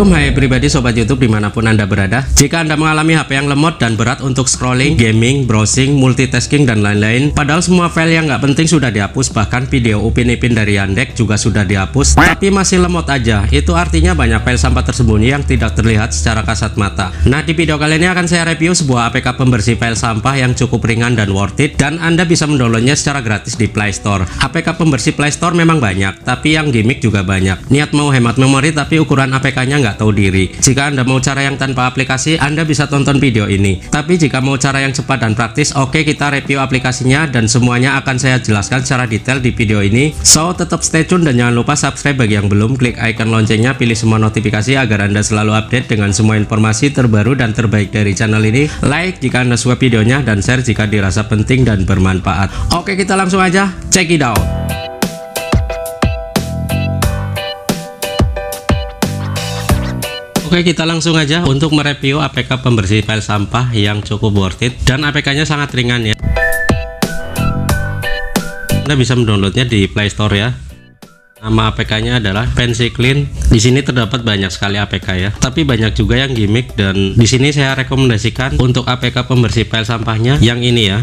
Assalamualaikum hai pribadi sobat YouTube dimanapun Anda berada. Jika Anda mengalami HP yang lemot dan berat untuk scrolling, gaming, browsing, multitasking dan lain-lain, padahal semua file yang nggak penting sudah dihapus, bahkan video Upin Ipin dari Yandex juga sudah dihapus, tapi masih lemot aja, itu artinya banyak file sampah tersembunyi yang tidak terlihat secara kasat mata. Nah, di video kali ini akan saya review sebuah APK pembersih file sampah yang cukup ringan dan worth it, dan Anda bisa mendownloadnya secara gratis di Play Store. APK pembersih Play Store memang banyak, tapi yang gimmick juga banyak. Niat mau hemat memori tapi ukuran APK-nya nggak tahu diri. Jika Anda mau cara yang tanpa aplikasi, Anda bisa tonton video ini. Tapi jika mau cara yang cepat dan praktis, oke, kita review aplikasinya dan semuanya akan saya jelaskan secara detail di video ini. So, tetap stay tune dan jangan lupa subscribe bagi yang belum. Klik icon loncengnya, pilih semua notifikasi agar Anda selalu update dengan semua informasi terbaru dan terbaik dari channel ini. Like jika Anda suka videonya dan share jika dirasa penting dan bermanfaat. Oke, kita langsung aja check it out. Oke, kita langsung aja untuk mereview APK pembersih file sampah yang cukup worth it dan APK-nya sangat ringan ya. Anda bisa mendownloadnya di Play Store ya. Nama APK-nya adalah PensiClean. Di sini terdapat banyak sekali APK ya, tapi banyak juga yang gimmick, dan di sini saya rekomendasikan untuk APK pembersih file sampahnya yang ini ya.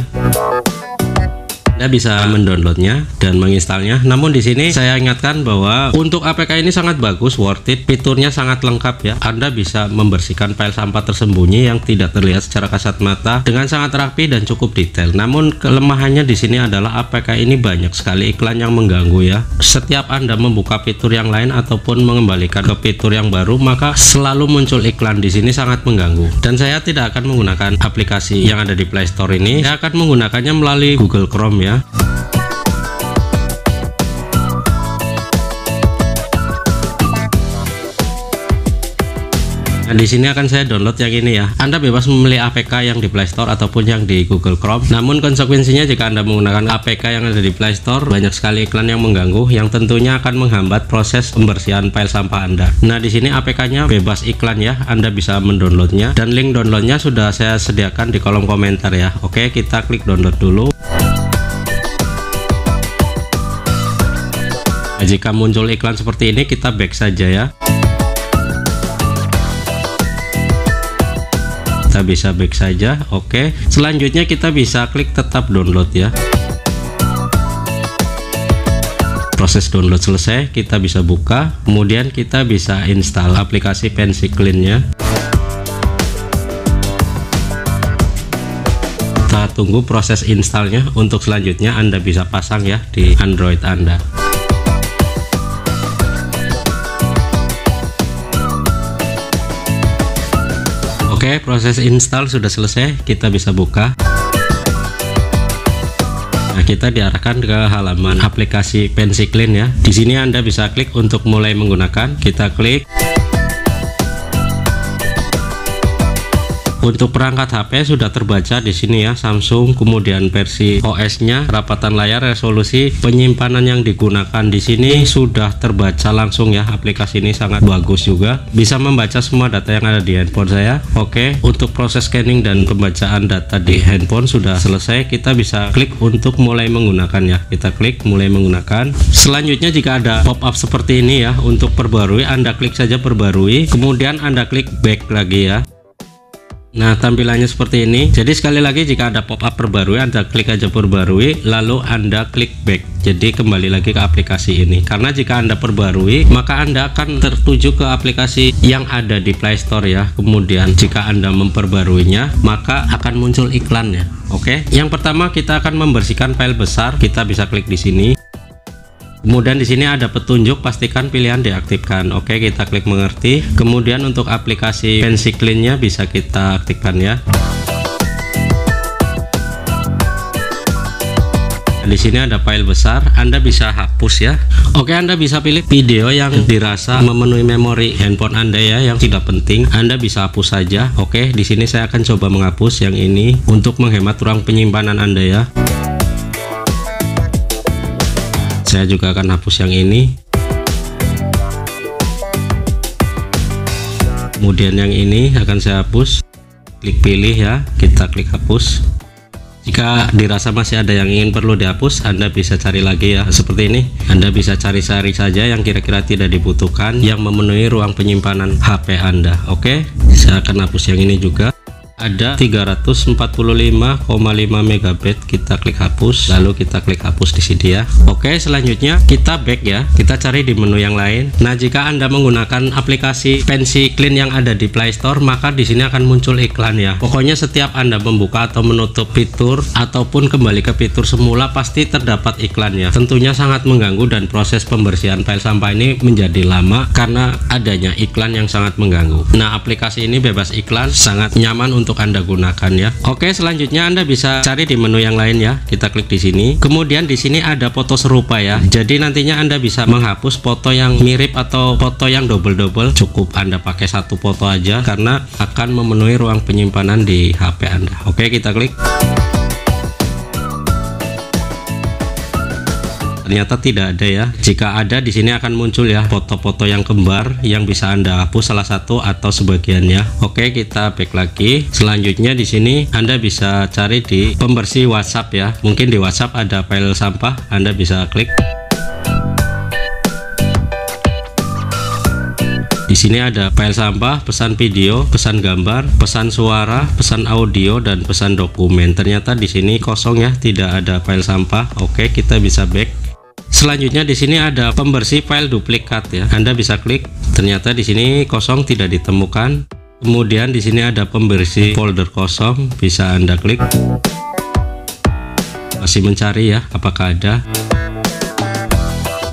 Anda bisa mendownloadnya dan menginstalnya. Namun di sini saya ingatkan bahwa untuk APK ini sangat bagus, worth it, fiturnya sangat lengkap ya. Anda bisa membersihkan file sampah tersembunyi yang tidak terlihat secara kasat mata dengan sangat rapi dan cukup detail. Namun kelemahannya di sini adalah APK ini banyak sekali iklan yang mengganggu ya. Setiap Anda membuka fitur yang lain ataupun mengembalikan ke fitur yang baru, maka selalu muncul iklan. Di sini sangat mengganggu. Dan saya tidak akan menggunakan aplikasi yang ada di Play Store ini. Saya akan menggunakannya melalui Google Chrome ya. Nah, di sini akan saya download yang ini ya. Anda bebas memilih APK yang di Play Store ataupun yang di Google Chrome. Namun konsekuensinya jika Anda menggunakan APK yang ada di Play Store, banyak sekali iklan yang mengganggu yang tentunya akan menghambat proses pembersihan file sampah Anda. Nah, di sini APK-nya bebas iklan ya. Anda bisa mendownloadnya dan link downloadnya sudah saya sediakan di kolom komentar ya. Oke, kita klik download dulu. Nah, jika muncul iklan seperti ini, kita back saja ya. Kita bisa back saja. Oke, selanjutnya kita bisa klik tetap download ya. Proses download selesai, kita bisa buka, kemudian kita bisa install aplikasi PensiClean nya. Kita tunggu proses installnya. Untuk selanjutnya Anda bisa pasang ya di Android Anda. Oke, proses install sudah selesai, kita bisa buka. Nah, kita diarahkan ke halaman aplikasi PensiClean ya. Di sini Anda bisa klik untuk mulai menggunakan. Kita klik. Untuk perangkat HP sudah terbaca di sini ya, Samsung, kemudian versi OS-nya, rapatan layar, resolusi, penyimpanan yang digunakan di sini sudah terbaca langsung ya. Aplikasi ini sangat bagus juga, bisa membaca semua data yang ada di handphone saya. Oke, untuk proses scanning dan pembacaan data di handphone sudah selesai. Kita bisa klik untuk mulai menggunakan ya. Kita klik mulai menggunakan. Selanjutnya jika ada pop-up seperti ini ya, untuk perbarui Anda klik saja perbarui, kemudian Anda klik back lagi ya. Nah, tampilannya seperti ini. Jadi sekali lagi jika ada pop-up perbarui, Anda klik aja perbarui, lalu Anda klik back. Jadi kembali lagi ke aplikasi ini. Karena jika Anda perbarui, maka Anda akan tertuju ke aplikasi yang ada di Play Store ya. Kemudian jika Anda memperbaruinya, maka akan muncul iklannya. Oke. Yang pertama kita akan membersihkan file besar. Kita bisa klik di sini. Kemudian di sini ada petunjuk, pastikan pilihan diaktifkan. Oke, kita klik mengerti. Kemudian untuk aplikasi PensiClean-nya bisa kita aktifkan ya. Di sini ada file besar, Anda bisa hapus ya. Oke, Anda bisa pilih video yang dirasa memenuhi memori handphone Anda ya, yang tidak penting. Anda bisa hapus saja. Oke, di sini saya akan coba menghapus yang ini untuk menghemat ruang penyimpanan Anda ya. Saya juga akan hapus yang ini. Kemudian yang ini akan saya hapus. Klik pilih ya, kita klik hapus. Jika dirasa masih ada yang ingin perlu dihapus, Anda bisa cari lagi ya, seperti ini. Anda bisa cari-cari saja yang kira-kira tidak dibutuhkan yang memenuhi ruang penyimpanan HP Anda. Oke, saya akan hapus yang ini juga. Ada 345,5 MB, kita klik hapus, lalu kita klik hapus di sini ya. Oke, selanjutnya kita back ya, kita cari di menu yang lain. Nah, jika Anda menggunakan aplikasi Pensi Clean yang ada di Play Store, maka di sini akan muncul iklan ya. Pokoknya setiap Anda membuka atau menutup fitur ataupun kembali ke fitur semula pasti terdapat iklan ya. Tentunya sangat mengganggu dan proses pembersihan file sampah ini menjadi lama karena adanya iklan yang sangat mengganggu. Nah, aplikasi ini bebas iklan, sangat nyaman untuk Anda gunakan ya. Oke, selanjutnya Anda bisa cari di menu yang lain ya. Kita klik di sini. Kemudian di sini ada foto serupa ya. Jadi nantinya Anda bisa menghapus foto yang mirip atau foto yang double-double. Cukup Anda pakai satu foto aja karena akan memenuhi ruang penyimpanan di HP Anda. Oke, kita klik. Ternyata tidak ada ya. Jika ada, di sini akan muncul ya foto-foto yang kembar yang bisa Anda hapus salah satu atau sebagiannya. Oke, kita back lagi. Selanjutnya di sini Anda bisa cari di pembersih WhatsApp ya. Mungkin di WhatsApp ada file sampah, Anda bisa klik. Di sini ada file sampah, pesan video, pesan gambar, pesan suara, pesan audio, dan pesan dokumen. Ternyata di sini kosong ya, tidak ada file sampah. Oke, kita bisa back. Selanjutnya di sini ada pembersih file duplikat ya. Anda bisa klik. Ternyata di sini kosong, tidak ditemukan. Kemudian di sini ada pembersih folder kosong, bisa Anda klik. Masih mencari ya, apakah ada?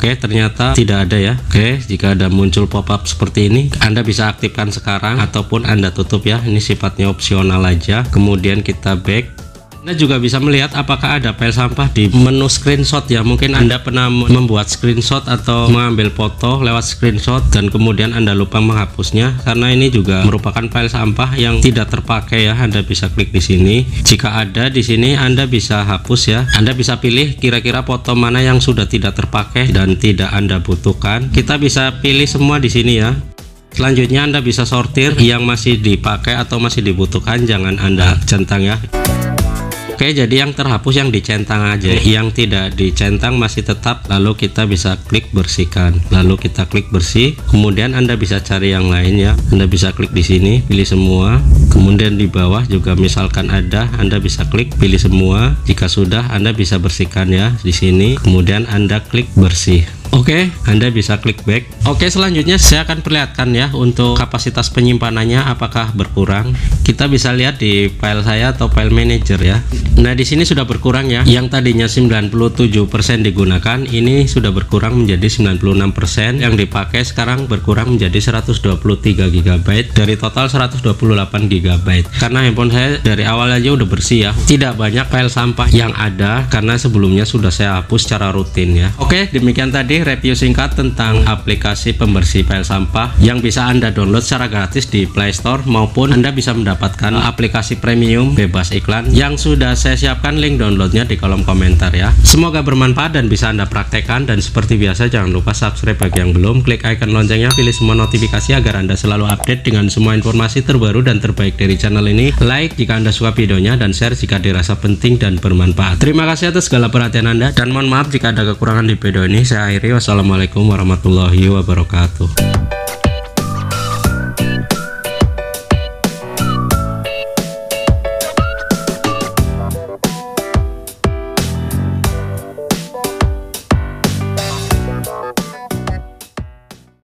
Oke, ternyata tidak ada ya. Oke, jika ada muncul pop-up seperti ini, Anda bisa aktifkan sekarang ataupun Anda tutup ya. Ini sifatnya opsional aja. Kemudian kita back. Anda juga bisa melihat apakah ada file sampah di menu screenshot ya. Mungkin Anda pernah membuat screenshot atau mengambil foto lewat screenshot dan kemudian Anda lupa menghapusnya, karena ini juga merupakan file sampah yang tidak terpakai ya. Anda bisa klik di sini. Jika ada di sini, Anda bisa hapus ya. Anda bisa pilih kira-kira foto mana yang sudah tidak terpakai dan tidak Anda butuhkan. Kita bisa pilih semua di sini ya. Selanjutnya Anda bisa sortir yang masih dipakai atau masih dibutuhkan, jangan Anda centang ya. Oke, jadi yang terhapus yang dicentang aja, yang tidak dicentang masih tetap. Lalu kita bisa klik bersihkan, lalu kita klik bersih. Kemudian Anda bisa cari yang lain ya. Anda bisa klik di sini, pilih semua. Kemudian di bawah juga misalkan ada, Anda bisa klik pilih semua. Jika sudah, Anda bisa bersihkan ya di sini. Kemudian Anda klik bersih. Oke, Anda bisa klik back. Oke, selanjutnya saya akan perlihatkan ya untuk kapasitas penyimpanannya apakah berkurang. Kita bisa lihat di file saya atau file manager ya. Nah, di sini sudah berkurang ya. Yang tadinya 97% digunakan, ini sudah berkurang menjadi 96%. Yang dipakai sekarang berkurang menjadi 123 GB dari total 128 GB. Karena handphone saya dari awal aja udah bersih ya. Tidak banyak file sampah yang ada karena sebelumnya sudah saya hapus secara rutin ya. Oke, demikian tadi review singkat tentang aplikasi pembersih file sampah yang bisa Anda download secara gratis di Play Store, maupun Anda bisa mendapatkan aplikasi premium bebas iklan yang sudah saya siapkan link downloadnya di kolom komentar ya. Semoga bermanfaat dan bisa Anda praktekkan, dan seperti biasa jangan lupa subscribe bagi yang belum, klik icon loncengnya, pilih semua notifikasi agar Anda selalu update dengan semua informasi terbaru dan terbaik dari channel ini. Like jika Anda suka videonya dan share jika dirasa penting dan bermanfaat. Terima kasih atas segala perhatian Anda, dan mohon maaf jika ada kekurangan di video ini. Saya akhiri. Wassalamualaikum warahmatullahi wabarakatuh.